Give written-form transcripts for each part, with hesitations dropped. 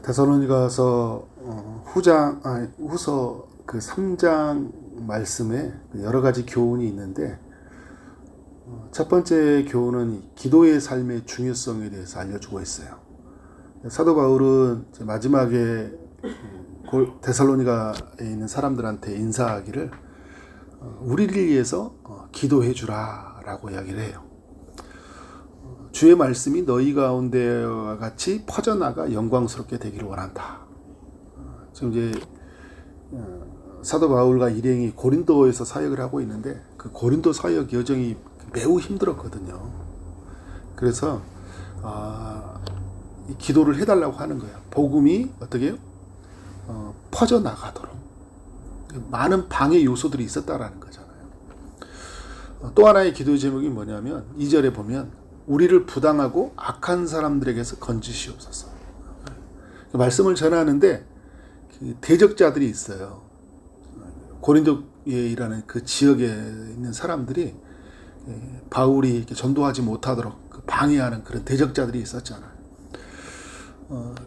데살로니가서 후서 그 3장 말씀에 여러 가지 교훈이 있는데, 첫 번째 교훈은 기도의 삶의 중요성에 대해서 알려주고 있어요. 사도 바울은 마지막에 데살로니가에 있는 사람들한테 인사하기를 우리를 위해서 기도해 주라 라고 이야기를 해요. 주의 말씀이 너희 가운데와 같이 퍼져나가 영광스럽게 되기를 원한다. 지금 이제 사도 바울과 일행이 고린도에서 사역을 하고 있는데, 그 고린도 사역 여정이 매우 힘들었거든요. 그래서 기도를 해달라고 하는 거예요. 복음이 어떻게 해요? 퍼져나가도록. 많은 방해 요소들이 있었다라는 거잖아요. 또 하나의 기도의 제목이 뭐냐면 2절에 보면 우리를 부당하고 악한 사람들에게서 건지시옵소서. 말씀을 전하는데 그 대적자들이 있어요. 고린도에 일하는 그 지역에 있는 사람들이 바울이 이렇게 전도하지 못하도록 방해하는 그런 대적자들이 있었잖아요.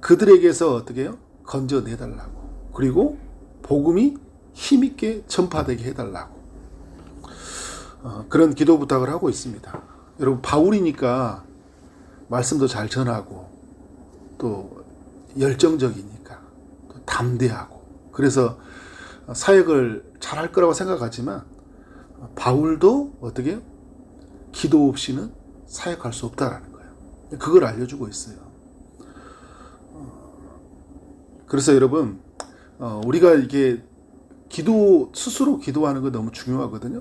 그들에게서 어떻게 해요? 건져내달라고. 그리고 복음이 힘있게 전파되게 해달라고. 그런 기도 부탁을 하고 있습니다. 여러분, 바울이니까 말씀도 잘 전하고 또 열정적이니까 또 담대하고, 그래서 사역을 잘할 거라고 생각하지만 바울도 어떻게 해요? 기도 없이는 사역할 수 없다라는 거예요. 그걸 알려주고 있어요. 그래서 여러분, 우리가 이게 스스로 기도하는 거 너무 중요하거든요.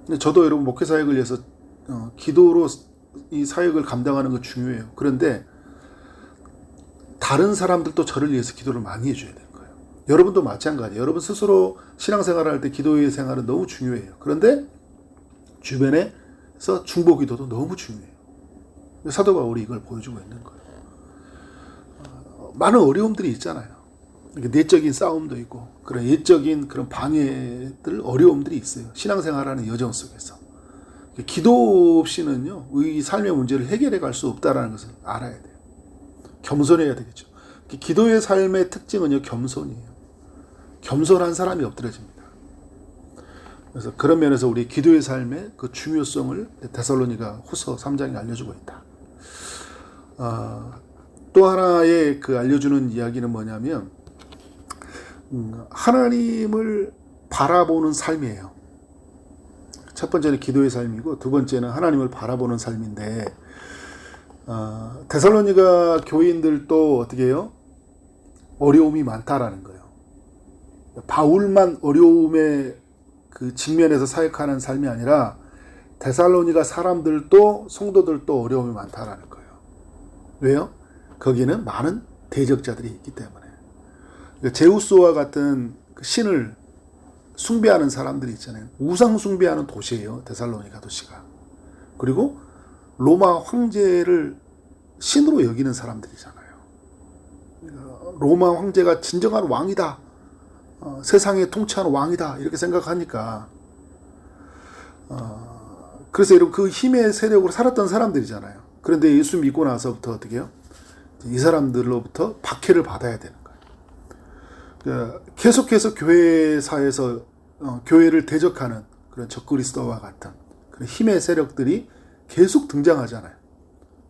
근데 저도 여러분 목회 사역을 위해서 기도로 이 사역을 감당하는 거 중요해요. 그런데 다른 사람들도 저를 위해서 기도를 많이 해줘야 되는 거예요. 여러분도 마찬가지예요. 여러분 스스로 신앙생활을 할 때 기도의 생활은 너무 중요해요. 그런데 주변에서 중보기도도 너무 중요해요. 사도 바울이 이걸 보여주고 있는 거예요. 많은 어려움들이 있잖아요. 내적인 싸움도 있고 그런 예적인 그런 방해들, 어려움들이 있어요. 신앙생활하는 여정 속에서. 기도 없이는요, 이 삶의 문제를 해결해 갈 수 없다는 것을 알아야 돼요. 겸손해야 되겠죠. 기도의 삶의 특징은요, 겸손이에요. 겸손한 사람이 엎드려집니다. 그래서 그런 면에서 우리 기도의 삶의 그 중요성을 데살로니가 후서 3장이 알려주고 있다. 또 하나의 그 알려주는 이야기는 뭐냐면, 하나님을 바라보는 삶이에요. 첫 번째는 기도의 삶이고, 두 번째는 하나님을 바라보는 삶인데, 데살로니가 교인들도 어떻게 해요? 어려움이 많다라는 거예요. 바울만 어려움의 그 직면에서 사역하는 삶이 아니라 데살로니가 사람들도, 성도들도 어려움이 많다라는 거예요. 왜요? 거기는 많은 대적자들이 있기 때문에. 제우스와 같은 신을 숭배하는 사람들이 있잖아요. 우상 숭배하는 도시예요, 데살로니가 도시가. 그리고 로마 황제를 신으로 여기는 사람들이잖아요. 로마 황제가 진정한 왕이다, 세상에 통치하는 왕이다, 이렇게 생각하니까, 그래서 여러분 그 힘의 세력으로 살았던 사람들이잖아요. 그런데 예수 믿고 나서부터 어떻게 해요? 이 사람들로부터 박해를 받아야 되는 거예요. 계속해서 교회사에서 교회를 대적하는 그런 적그리스도와 같은 그런 힘의 세력들이 계속 등장하잖아요.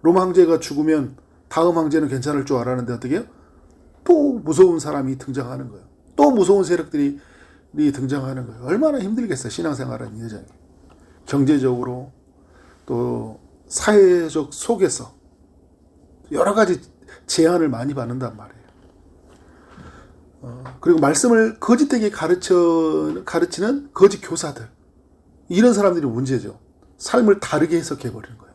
로마 황제가 죽으면 다음 황제는 괜찮을 줄 알았는데 어떻게 해요? 또 무서운 사람이 등장하는 거예요. 또 무서운 세력들이 등장하는 거예요. 얼마나 힘들겠어요, 신앙생활은 여전히. 경제적으로 또 사회적 속에서 여러 가지 제한을 많이 받는단 말이에요. 그리고 말씀을 거짓되게 가르치는 거짓 교사들, 이런 사람들이 문제죠. 삶을 다르게 해석해버리는 거예요.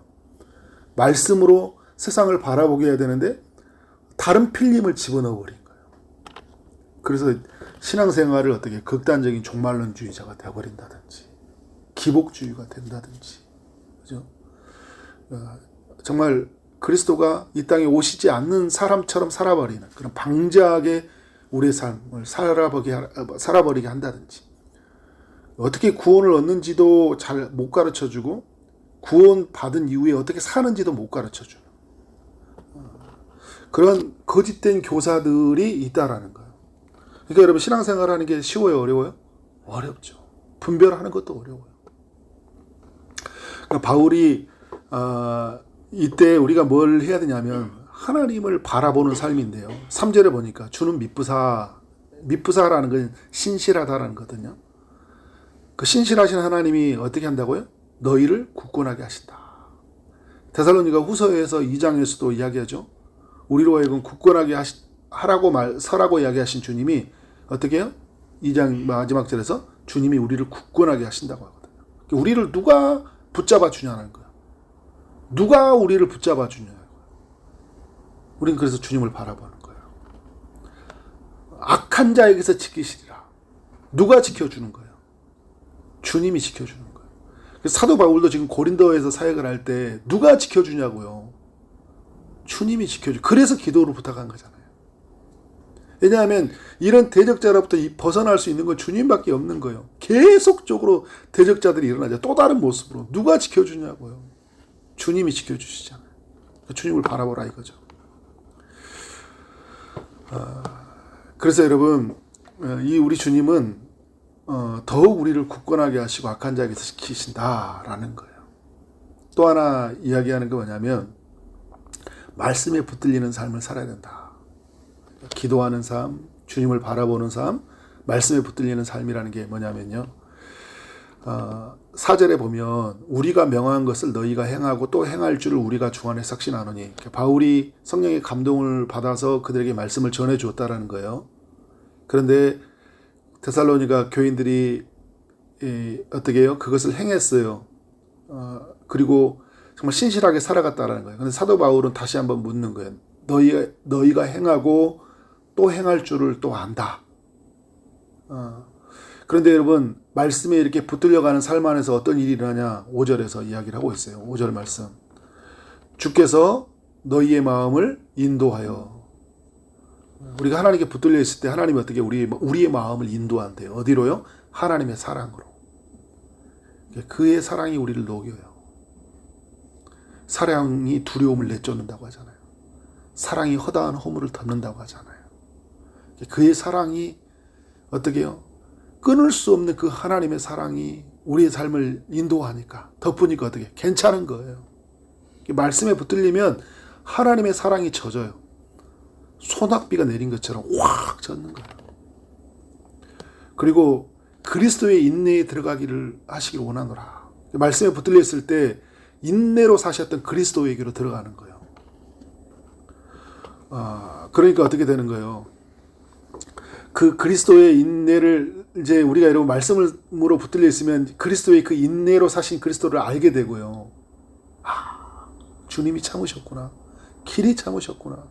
말씀으로 세상을 바라보게 해야 되는데 다른 필름을 집어넣어버린 거예요. 그래서 신앙생활을 어떻게 극단적인 종말론주의자가 되어버린다든지 기복주의가 된다든지, 그죠? 정말 그리스도가 이 땅에 오시지 않는 사람처럼 살아버리는 그런 방자하게 우리의 삶을 살아버리게 한다든지, 어떻게 구원을 얻는지도 잘 못 가르쳐주고 구원 받은 이후에 어떻게 사는지도 못 가르쳐주는 그런 거짓된 교사들이 있다라는 거예요. 그러니까 여러분 신앙생활하는 게 쉬워요, 어려워요? 어렵죠. 분별하는 것도 어려워요. 그러니까 바울이 이때 우리가 뭘 해야 되냐면 하나님을 바라보는 삶인데요. 3절에 보니까 주는 미쁘사라는 건 신실하다라는 거거든요. 그 신실하신 하나님이 어떻게 한다고요? 너희를 굳건하게 하신다. 데살로니가 후서에서 2장에서도 이야기하죠. 우리로 하여금 굳건하게 서라고 이야기하신 주님이 어떻게 해요? 2장 마지막 절에서 주님이 우리를 굳건하게 하신다고 하거든요. 우리를 누가 붙잡아 주냐는 거예요. 누가 우리를 붙잡아 주냐는 거예요. 우리는 그래서 주님을 바라보는 거예요. 악한 자에게서 지키시리라. 누가 지켜주는 거예요? 주님이 지켜주는 거예요. 사도 바울도 지금 고린도에서 사역을 할 때 누가 지켜주냐고요. 주님이 지켜주. 그래서 기도로 부탁한 거잖아요. 왜냐하면 이런 대적자로부터 벗어날 수 있는 건 주님밖에 없는 거예요. 계속적으로 대적자들이 일어나죠. 또 다른 모습으로. 누가 지켜주냐고요. 주님이 지켜주시잖아요. 주님을 바라보라 이거죠. 그래서 여러분 이 우리 주님은 더욱 우리를 굳건하게 하시고 악한 자에게서 지키신다라는 거예요. 또 하나 이야기하는 게 뭐냐면 말씀에 붙들리는 삶을 살아야 된다. 기도하는 삶, 주님을 바라보는 삶, 말씀에 붙들리는 삶이라는 게 뭐냐면요. 4절에 보면 우리가 명한 것을 너희가 행하고 또 행할 줄을 우리가 주 안에 삭신하노니, 바울이 성령의 감동을 받아서 그들에게 말씀을 전해 주었다라는 거예요. 그런데 데살로니가 교인들이 어떻게 해요? 그것을 행했어요. 그리고 정말 신실하게 살아갔다라는 거예요. 그런데 사도 바울은 다시 한번 묻는 거예요. 너희가 행하고 또 행할 줄을 또 안다. 그런데 여러분 말씀에 이렇게 붙들려가는 삶 안에서 어떤 일이 일어나냐 5절에서 이야기를 하고 있어요. 5절 말씀. 주께서 너희의 마음을 인도하여. 우리가 하나님께 붙들려 있을 때 하나님이 어떻게 우리의 마음을 인도한대요. 어디로요? 하나님의 사랑으로. 그의 사랑이 우리를 녹여요. 사랑이 두려움을 내쫓는다고 하잖아요. 사랑이 허다한 허물을 덮는다고 하잖아요. 그의 사랑이 어떻게 해요? 끊을 수 없는 그 하나님의 사랑이 우리의 삶을 인도하니까, 덮으니까 어떻게 괜찮은 거예요. 말씀에 붙들리면 하나님의 사랑이 젖어요. 소낙비가 내린 것처럼 확 젖는 거예요. 그리고 그리스도의 인내에 들어가기를 하시길 원하노라. 말씀에 붙들려 있을 때 인내로 사셨던 그리스도에게로 들어가는 거예요. 그러니까 어떻게 되는 거예요? 그 그리스도의 인내를 이제 우리가 여러분 말씀으로 붙들려 있으면 그리스도의 그 인내로 사신 그리스도를 알게 되고요. 주님이 참으셨구나. 길이 참으셨구나.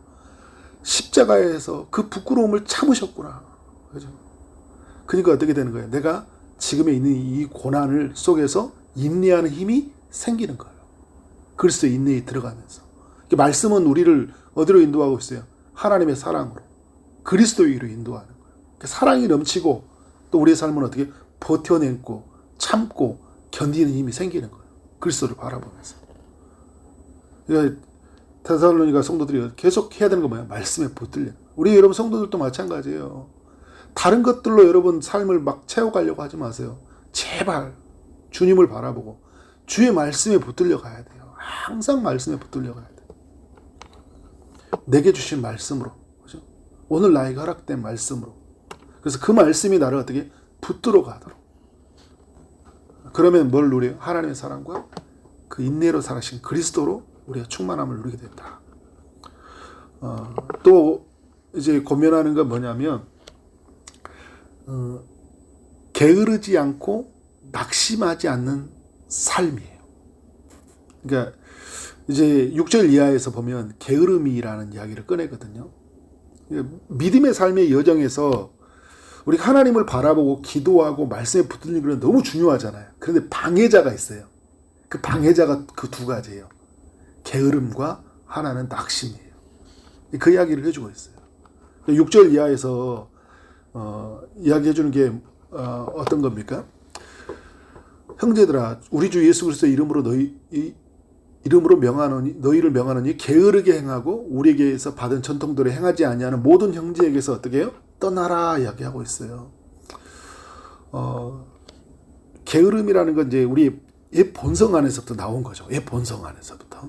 십자가에서 그 부끄러움을 참으셨구나. 그죠? 그러니까 어떻게 되는 거예요? 내가 지금에 있는 이 고난을 속에서 인내하는 힘이 생기는 거예요. 그리스도의 인내에 들어가면서. 말씀은 우리를 어디로 인도하고 있어요? 하나님의 사랑으로. 그리스도의로 인도하는 거예요. 사랑이 넘치고 또 우리의 삶은 어떻게 버텨내고 참고 견디는 힘이 생기는 거예요. 그리스도를 바라보면서. 데살로니가 성도들이 계속 해야 되는 건 뭐야? 말씀에 붙들려. 우리 여러분 성도들도 마찬가지예요. 다른 것들로 여러분 삶을 막 채워가려고 하지 마세요. 제발 주님을 바라보고 주의 말씀에 붙들려 가야 돼요. 항상 말씀에 붙들려 가야 돼요. 내게 주신 말씀으로, 그죠? 오늘 나에게 허락된 말씀으로. 그래서 그 말씀이 나를 어떻게 붙들어 가도록. 그러면 뭘 누려요? 하나님의 사랑과 그 인내로 살아신 그리스도로 우리가 충만함을 누리게 된다. 또 이제 고면하는 건 뭐냐면 게으르지 않고 낙심하지 않는 삶이에요. 그러니까 이제 6절 이하에서 보면 게으름이라는 이야기를 꺼내거든요. 믿음의 삶의 여정에서 우리가 하나님을 바라보고 기도하고 말씀에 붙들리는 건 너무 중요하잖아요. 그런데 방해자가 있어요. 그 방해자가 그 두 가지예요. 게으름과 하나는 낙심이에요. 그 이야기를 해주고 있어요. 6절 이하에서 이야기해주는 게 어떤 겁니까? 형제들아, 우리 주 예수 그리스도의 이름으로 이름으로 명하노니 너희를 명하노니 게으르게 행하고 우리에게서 받은 전통대로 행하지 아니하는 모든 형제에게서 어떻게 해요? 떠나라 이야기하고 있어요. 게으름이라는 건 이제 우리 옛 본성 안에서부터 나온 거죠. 옛 본성 안에서부터.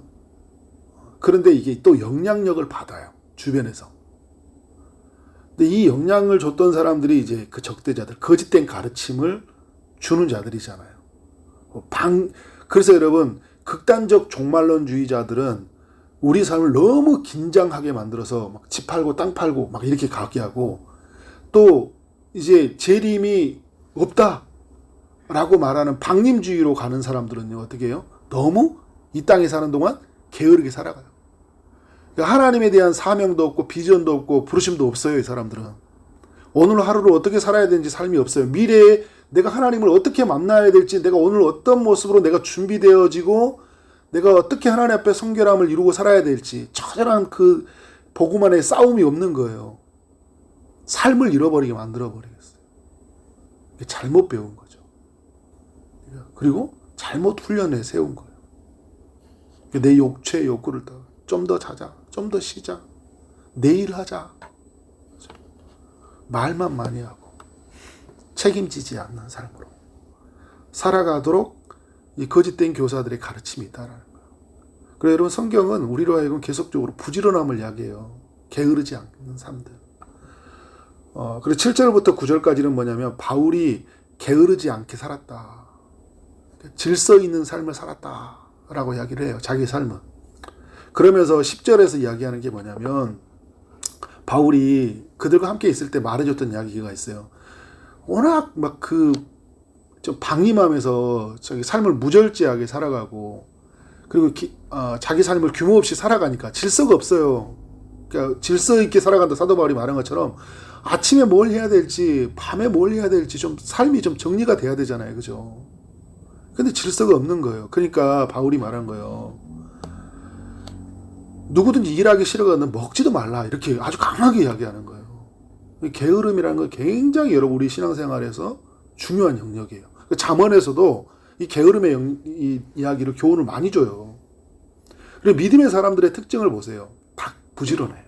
그런데 이게 또 영향력을 받아요. 주변에서. 근데 이 영향을 줬던 사람들이 이제 그 적대자들, 거짓된 가르침을 주는 자들이잖아요. 그래서 여러분, 극단적 종말론주의자들은 우리 삶을 너무 긴장하게 만들어서 막 집 팔고 땅 팔고 막 이렇게 가게 하고, 또 이제 재림이 없다 라고 말하는 방림주의로 가는 사람들은요, 어떻게 해요? 너무 이 땅에 사는 동안 게으르게 살아가요. 그러니까 하나님에 대한 사명도 없고 비전도 없고 부르심도 없어요. 이 사람들은 오늘 하루를 어떻게 살아야 되는지 삶이 없어요. 미래에 내가 하나님을 어떻게 만나야 될지, 내가 오늘 어떤 모습으로 내가 준비되어지고 내가 어떻게 하나님 앞에 성결함을 이루고 살아야 될지 처절한 그 복음 안에 싸움이 없는 거예요. 삶을 잃어버리게 만들어버리겠어요. 잘못 배운 거죠. 그리고 잘못 훈련해 세운 거예요. 내 욕체의 욕구를 좀 더 자자, 좀 더 쉬자, 내일 하자. 말만 많이 하고 책임지지 않는 삶으로 살아가도록 이 거짓된 교사들의 가르침이 있다라는 거예요. 그래서 여러분, 성경은 우리로 하여금 계속적으로 부지런함을 이야기해요. 게으르지 않는 삶들. 그리고 7절부터 9절까지는 뭐냐면 바울이 게으르지 않게 살았다. 질서 있는 삶을 살았다라고 이야기를 해요. 자기 삶은. 그러면서 10절에서 이야기하는 게 뭐냐면 바울이 그들과 함께 있을 때 말해줬던 이야기가 있어요. 워낙 막 좀 방임하면서 자기 삶을 무절제하게 살아가고, 그리고 자기 삶을 규모 없이 살아가니까 질서가 없어요. 그러니까 질서 있게 살아간다 사도 바울이 말한 것처럼 아침에 뭘 해야 될지 밤에 뭘 해야 될지 좀 삶이 좀 정리가 돼야 되잖아요. 그죠? 근데 질서가 없는 거예요. 그러니까 바울이 말한 거예요. 누구든지 일하기 싫어가는 먹지도 말라. 이렇게 아주 강하게 이야기하는 거예요. 게으름이라는 건 굉장히 여러분 우리 신앙생활에서 중요한 영역이에요. 잠언에서도 이 게으름의 이야기를 교훈을 많이 줘요. 그리고 믿음의 사람들의 특징을 보세요. 다 부지런해요.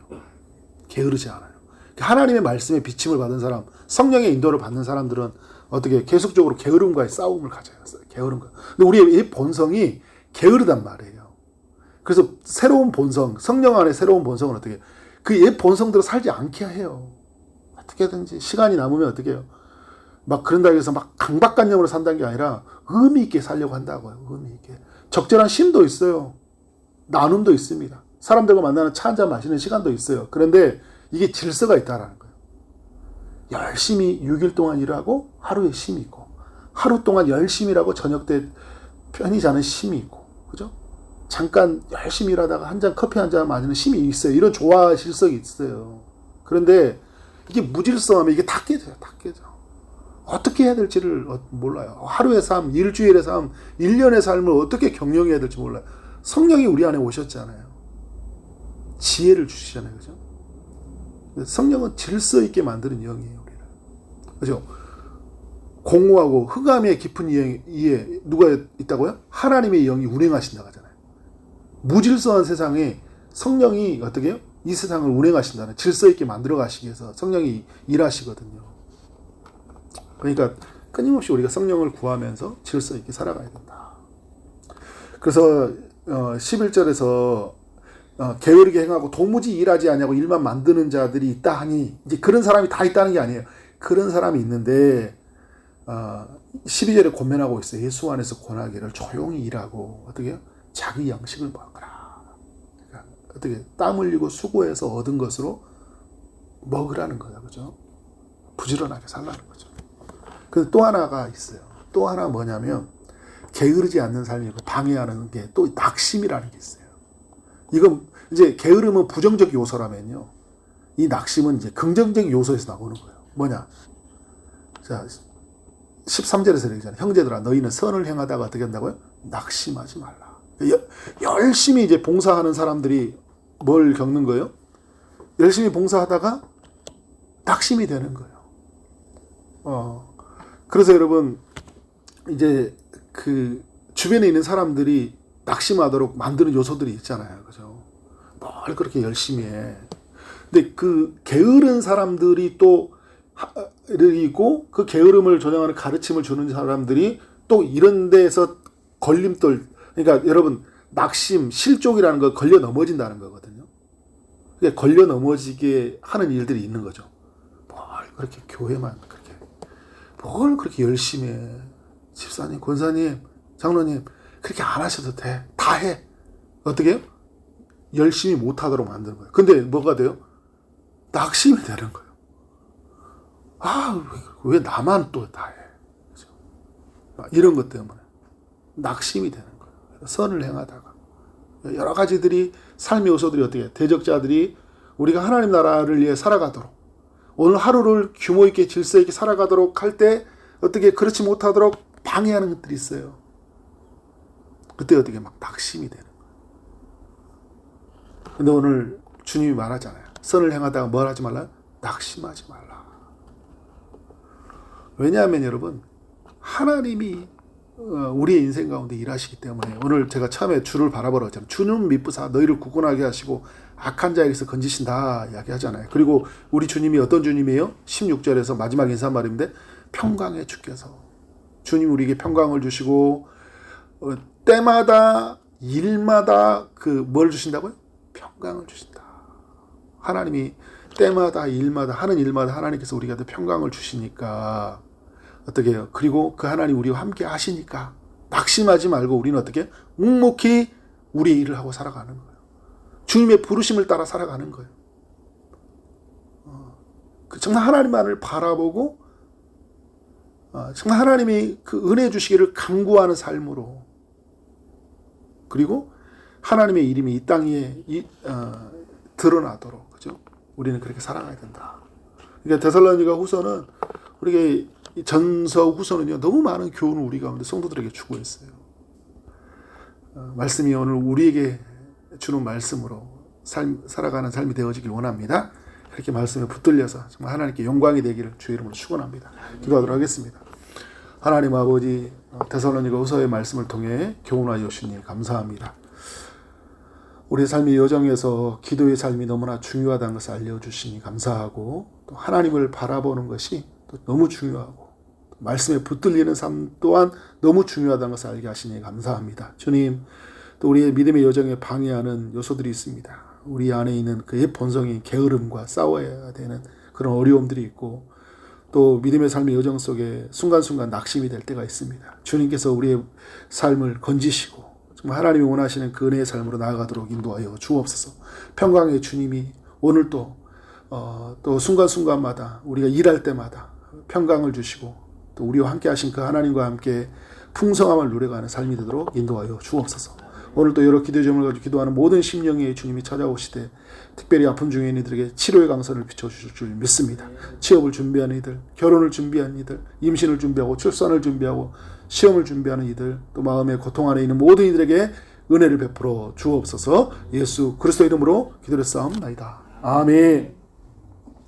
게으르지 않아요. 하나님의 말씀에 비침을 받은 사람, 성령의 인도를 받는 사람들은 어떻게 계속적으로 게으름과의 싸움을 가져요. 게으름과. 근데 우리의 이 본성이 게으르단 말이에요. 그래서 새로운 본성, 성령 안에 새로운 본성은 어떻게 해요? 그 옛 본성대로 살지 않게 해요. 어떻게든지 시간이 남으면 어떻게 해요? 막 그런다고 해서 막 강박관념으로 산다는 게 아니라 의미 있게 살려고 한다고요. 의미 있게. 적절한 쉼도 있어요. 나눔도 있습니다. 사람들과 만나는 차 한잔 마시는 시간도 있어요. 그런데 이게 질서가 있다라는 거예요. 열심히 6일 동안 일하고 하루에 쉼이 있고, 하루 동안 열심히 일하고 저녁 때 편히 자는 쉼이 있고, 그죠? 잠깐 열심히 일하다가 한 잔 커피 한 잔 마시는 쉼이 있어요. 이런 조화 질서가 있어요. 그런데 이게 무질서하면 이게 다 깨져요. 다 깨져. 어떻게 해야 될지를 몰라요. 하루의 삶, 일주일의 삶, 1년의 삶을 어떻게 경영해야 될지 몰라요. 성령이 우리 안에 오셨잖아요. 지혜를 주시잖아요. 그죠? 성령은 질서 있게 만드는 영이에요. 우리를. 그죠? 공허하고 흑암의 깊은 이에 누가 있다고요? 하나님의 영이 운행하신다고 하잖아요. 무질서한 세상에 성령이 어떻게 해요? 이 세상을 운행하신다는, 질서 있게 만들어 가시기 위해서 성령이 일하시거든요. 그러니까 끊임없이 우리가 성령을 구하면서 질서 있게 살아가야 된다. 그래서 11절에서 게으르게 행하고 도무지 일하지 않냐고 일만 만드는 자들이 있다 하니, 이제 그런 사람이 다 있다는 게 아니에요. 그런 사람이 있는데 12절에 권면하고 있어요. 예수 안에서 권하기를 조용히 일하고 어떻게 해요? 자기 양식을 먹으라. 그러니까 어떻게 땀 흘리고 수고해서 얻은 것으로 먹으라는 거예요. 그죠? 부지런하게 살라는 거죠. 그래서 또 하나가 있어요. 또 하나 뭐냐면 게으르지 않는 삶이고 방해하는 게 또 낙심이라는 게 있어요. 이건 이제 게으름은 부정적 요소라면요, 이 낙심은 이제 긍정적 요소에서 나오는 거예요. 뭐냐? 자, 13절에서 얘기하잖아요. 형제들아, 너희는 선을 행하다가 어떻게 한다고요? 낙심하지 말라. 열심히 이제 봉사하는 사람들이 뭘 겪는 거예요? 열심히 봉사하다가 낙심이 되는 거예요. 그래서 여러분, 이제 그 주변에 있는 사람들이 낙심하도록 만드는 요소들이 있잖아요. 그죠? 뭘 그렇게 열심히 해. 근데 그 게으른 사람들이 또 있고 그 게으름을 조장하는 가르침을 주는 사람들이 또 이런 데에서 걸림돌, 그러니까 여러분 낙심, 실족이라는 거 걸려 넘어진다는 거거든요. 그러니까 걸려 넘어지게 하는 일들이 있는 거죠. 뭘 그렇게 교회만 그렇게 뭘 그렇게 열심히 해. 집사님, 권사님, 장로님 그렇게 안 하셔도 돼. 다 해. 어떻게 해요? 열심히 못하도록 만드는 거예요. 근데 뭐가 돼요? 낙심이 되는 거예요. 아, 왜 나만 또 다 해? 그렇죠? 이런 것 때문에 낙심이 되는 거예요. 선을 행하다가 여러 가지들이 삶의 요소들이 어떻게 해요? 대적자들이 우리가 하나님 나라를 위해 살아가도록 오늘 하루를 규모 있게 질서 있게 살아가도록 할 때 어떻게 그렇지 못하도록 방해하는 것들이 있어요. 그때 어떻게 막 낙심이 되는 거예요. 근데 오늘 주님이 말하잖아요. 선을 행하다가 뭘 하지 말라? 낙심하지 말라. 왜냐하면 여러분 하나님이 우리의 인생 가운데 일하시기 때문에 오늘 제가 처음에 주를 바라보라고 했잖아요. 주는 미쁘사 너희를 굳건하게 하시고 악한 자에게서 건지신다 이야기하잖아요. 그리고 우리 주님이 어떤 주님이에요? 16절에서 마지막 인사말인데 평강의 주께서 주님 우리에게 평강을 주시고 때마다 일마다 그 뭘 주신다고요? 평강을 주신다. 하나님이 때마다 일마다 하는 일마다 하나님께서 우리한테 평강을 주시니까 어떻게 해요? 그리고 그 하나님 우리와 함께 하시니까 낙심하지 말고 우리는 어떻게 묵묵히 우리의 일을 하고 살아가는 거예요. 주님의 부르심을 따라 살아가는 거예요. 정말 하나님만을 바라보고 정말 하나님이 그 은혜 주시기를 간구하는 삶으로 그리고 하나님의 이름이 이 땅에 드러나도록 그죠? 우리는 그렇게 살아가야 된다. 그러니까 데살로니가 후서는 우리가 전서 후서는요 너무 많은 교훈을 우리 가운데 성도들에게 주고 있어요. 말씀이 오늘 우리에게 주는 말씀으로 살아가는 삶이 되어지길 원합니다. 그렇게 말씀에 붙들려서 정말 하나님께 영광이 되기를 주의 이름으로 축원합니다. 기도하도록 하겠습니다. 하나님 아버지 데살로니가 후서의 말씀을 통해 교훈하여 주시니 감사합니다. 우리 삶의 여정에서 기도의 삶이 너무나 중요하다는 것을 알려주시니 감사하고 또 하나님을 바라보는 것이 또 너무 중요하고 말씀에 붙들리는 삶 또한 너무 중요하다는 것을 알게 하시니 감사합니다. 주님, 또 우리의 믿음의 여정에 방해하는 요소들이 있습니다. 우리 안에 있는 그 옛 본성인 게으름과 싸워야 되는 그런 어려움들이 있고 또 믿음의 삶의 여정 속에 순간순간 낙심이 될 때가 있습니다. 주님께서 우리의 삶을 건지시고 정말 하나님이 원하시는 그 은혜의 삶으로 나아가도록 인도하여 주옵소서. 평강의 주님이 오늘 또 순간순간마다 우리가 일할 때마다 평강을 주시고 또 우리와 함께 하신 그 하나님과 함께 풍성함을 누려가는 삶이 되도록 인도하여 주옵소서. 오늘도 여러 기도의 점을 가지고 기도하는 모든 심령의 주님이 찾아오시되 특별히 아픔 중에 있는 이들에게 치료의 강선을 비춰주실 줄 믿습니다. 취업을 준비하는 이들, 결혼을 준비하는 이들, 임신을 준비하고 출산을 준비하고 시험을 준비하는 이들, 또 마음의 고통 안에 있는 모든 이들에게 은혜를 베풀어 주옵소서. 예수 그리스도 이름으로 기도를 싸움나이다. 아멘.